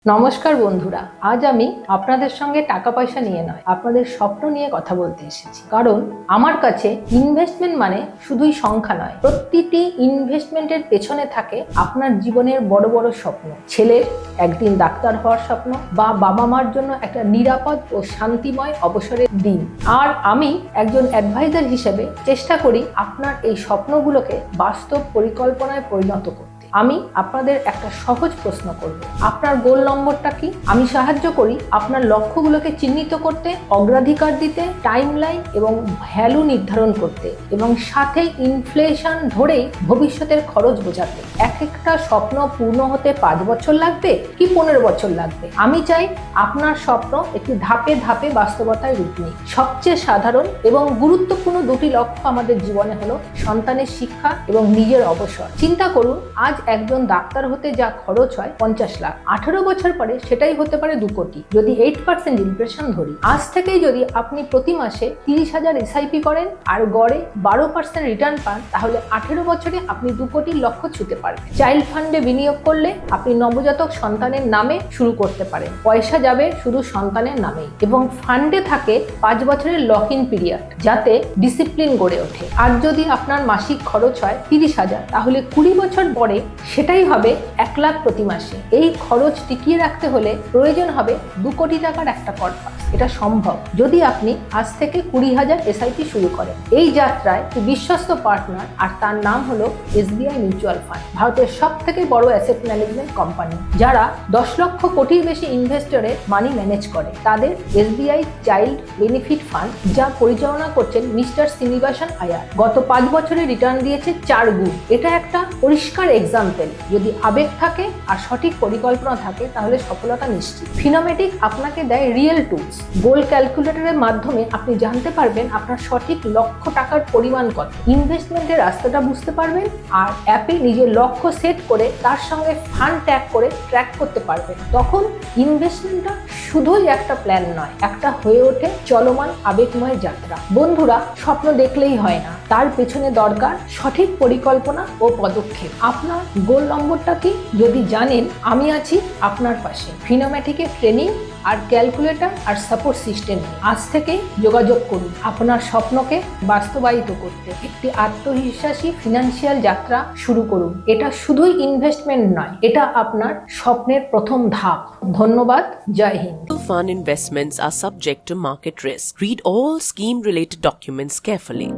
নমস্কার বন্ধুরা, আজ আমি আপনাদের সঙ্গে টাকা পয়সা নিয়ে নয়, আপনাদের স্বপ্ন নিয়ে কথা বলতে এসেছি। কারণ আমার কাছে ইনভেস্টমেন্ট মানে শুধুই সংখ্যা নয়, প্রতিটি ইনভেস্টমেন্টের পেছনে থাকে আপনার জীবনের বড় বড় স্বপ্ন। ছেলের একদিন ডাক্তার হওয়ার স্বপ্ন, বা বাবা মার জন্য একটা নিরাপদ ও শান্তিময় অবসরের দিন। আর আমি একজন অ্যাডভাইজার হিসেবে চেষ্টা করি আপনার এই স্বপ্নগুলোকে বাস্তব পরিকল্পনায় পরিণত করতে। আমি আপনাদের একটা সহজ প্রশ্ন করব, আপনার গোল নম্বরটা কি? আমি সাহায্য করি আপনার লক্ষ্যগুলোকে চিহ্নিত করতে, অগ্রাধিকার দিতে, টাইমলাইন এবং ভ্যালু নির্ধারণ করতে, এবং সাথে ইনফ্লেশন ধরেই ভবিষ্যতের খরচ বোঝাতে। এক একটা স্বপ্ন পূর্ণ হতে 5 বছর লাগবে কি 15 বছর লাগবে, আমি চাই আপনার স্বপ্ন একটি ধাপে ধাপে বাস্তবতায় রূপ নিক। সবচেয়ে সাধারণ এবং গুরুত্বপূর্ণ দুটি লক্ষ্য আমাদের জীবনে হলো সন্তানের শিক্ষা এবং নিজের অবসর। চিন্তা করুন, আজ একজন ডাক্তার হতে যা খরচ হয় 50 লাখ, 18 বছর পরে সেটাই হতে পারে 2 কোটি। যদি 8% ইনফ্লেশন ধরি, আজ থেকেই যদি আপনি প্রতি মাসে 30,000 এসআইপি করেন আর গড়ে 12% রিটার্ন পান, তাহলে 18 বছরে আপনি 2 কোটির লক্ষ্য ছুঁতে পারবেন। চাইল্ড ফান্ডে বিনিয়োগ করলে আপনি নবজাতক সন্তানের নামে শুরু করতে পারেন, পয়সা যাবে শুধু সন্তানের নামেই, এবং ফান্ডে থাকে 5 বছরের লক ইন পিরিয়ড, যাতে ডিসিপ্লিন গড়ে ওঠে। আর যদি আপনার মাসিক খরচ হয় 30,000, তাহলে 20 বছর পরে সেটাই হবে 1 লাখ প্রতি মাসে। এই খরচ টিকিয়ে রাখতে হলে প্রয়োজন হবে 2 কোটি টাকার একটা কর্পাস। এটা সম্ভব যদি আপনি আজ থেকে 20,000 এসআইপি শুরু করেন। এই যাত্রায় বিশ্বস্ত পার্টনার, আর তার নাম হলো এসবিআই মিউচুয়াল ফান্ড, ভারতের সব থেকে বড় অ্যাসেট ম্যানেজমেন্ট কোম্পানি, যারা 10 লক্ষ কোটির বেশি ইনভেস্টরের মানি ম্যানেজ করে। তাদের এসবিআই চাইল্ড বেনিফিট ফান্ড, যা পরিচালনা করছেন মিস্টার শ্রীনিবাসন আয়ার, গত 5 বছরে রিটার্ন দিয়েছে 4 গুণ। এটা একটা পরিষ্কার এক্সাম্পল। যদি আবেগ থাকে আর সঠিক পরিকল্পনা থাকে, তাহলে সফলতা নিশ্চিত। ফিনোমেটিক আপনাকে দেয় রিয়েল টুলস। গোল ক্যালকুলেটরের মাধ্যমে আপনি জানতে পারবেন আপনার সঠিক লক্ষ্য টাকার পরিমাণ কত, ইনভেস্টমেন্টের রাস্তাটা বুঝতে পারবেন, আর অ্যাপে নিজের লক্ষ্য সেট করে তার সঙ্গে ফান্ড ট্যাগ করে ট্র্যাক করতে পারবেন। তখন ইনভেস্টমেন্টটা শুধুই একটা প্ল্যান নয়, একটা হয়ে ওঠে চলমান আবেগময় যাত্রা। বন্ধুরা, স্বপ্ন দেখলেই হয় না, তার পেছনে দরকার সঠিক পরিকল্পনা ও পদক্ষেপ। আপনার গোল নম্বরটা কি? যদি জানেন, আমি আছি আপনার পাশে। ফিনোমেটিকের ট্রেনিং আর ক্যালকুলেটর আর সাপোর্ট সিস্টেম আজ থেকেই যোগাযোগ করুন আপনার স্বপ্নকে বাস্তবায়িত করতে। একটি আত্মবিশ্বাসী ফিনান্সিয়াল যাত্রা শুরু করুন। এটা শুধুই ইনভেস্টমেন্ট নয়, এটা আপনার স্বপ্নের প্রথম ধাপ। ধন্যবাদ। জয় Hind. Fund investments are subject to market risk. Read all scheme-related documents carefully.